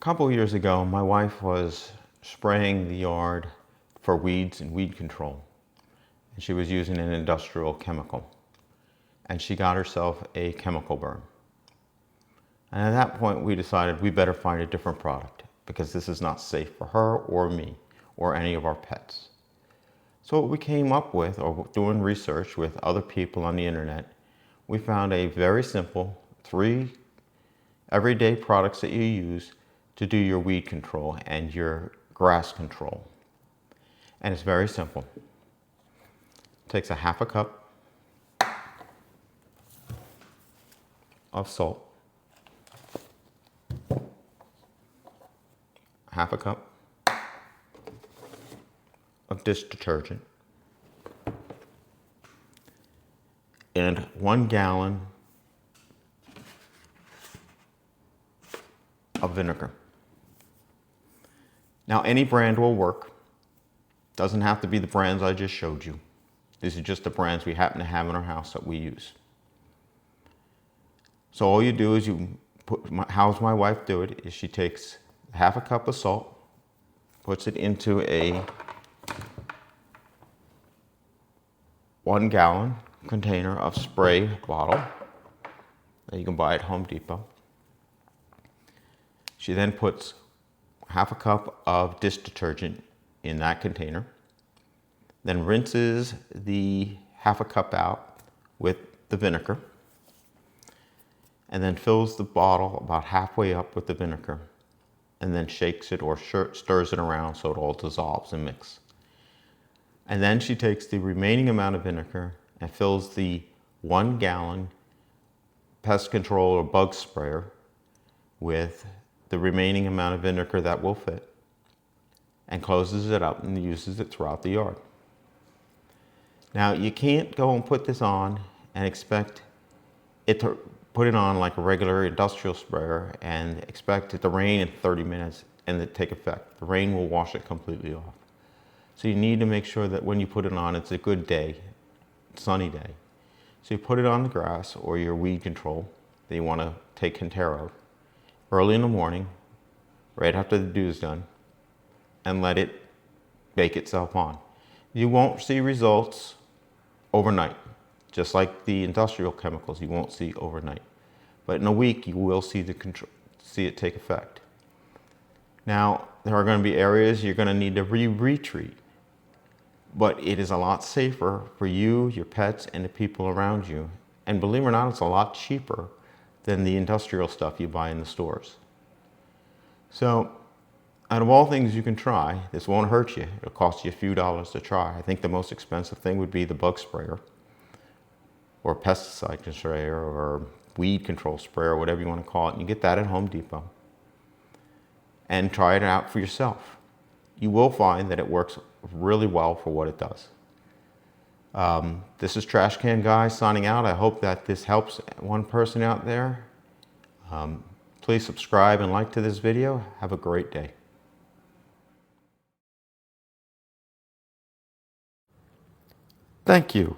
couple of years ago, my wife was spraying the yard for weeds and weed control. And she was using an industrial chemical. And she got herself a chemical burn. And at that point, we decided we better find a different product because this is not safe for her or me or any of our pets. So what we came up with, or doing research with other people on the internet, we found a very simple 3 everyday products that you use to do your weed control and your grass control. And it's very simple. It takes a half a cup of salt, half a cup of dish detergent, and 1 gallon of vinegar. Now, any brand will work. Doesn't have to be the brands I just showed you. These are just the brands we happen to have in our house that we use. So all you do is how's my wife do it, is she takes half a cup of salt, puts it into a 1 gallon container of spray bottle that you can buy at Home Depot. She then puts half a cup of dish detergent in that container, then rinses the half a cup out with the vinegar, and then fills the bottle about halfway up with the vinegar, and then shakes it or stirs it around so it all dissolves and mix. And then she takes the remaining amount of vinegar and fills the 1 gallon pest control or bug sprayer with the remaining amount of vinegar that will fit, and closes it up and uses it throughout the yard. Now, you can't go and put this on and expect it to put it on like a regular industrial sprayer and expect it to rain in 30 minutes and it take effect. The rain will wash it completely off. So you need to make sure that when you put it on, it's a good day, sunny day. So you put it on the grass or your weed control that you want to take care of early in the morning, right after the dew is done, and let it bake itself on. You won't see results overnight, just like the industrial chemicals you won't see overnight. But in a week, you will see it take effect. Now, there are going to be areas you're going to need to retreat, but it is a lot safer for you, your pets, and the people around you. And believe it or not, it's a lot cheaper than the industrial stuff you buy in the stores. So, out of all things you can try, this won't hurt you. It'll cost you a few dollars to try. I think the most expensive thing would be the bug sprayer, or pesticide sprayer, or weed control sprayer, whatever you want to call it. And you get that at Home Depot. And try it out for yourself. You will find that it works really well for what it does. This is Trash Can Guy signing out. I hope that this helps one person out there. Please subscribe and like to this video. Have a great day. Thank you.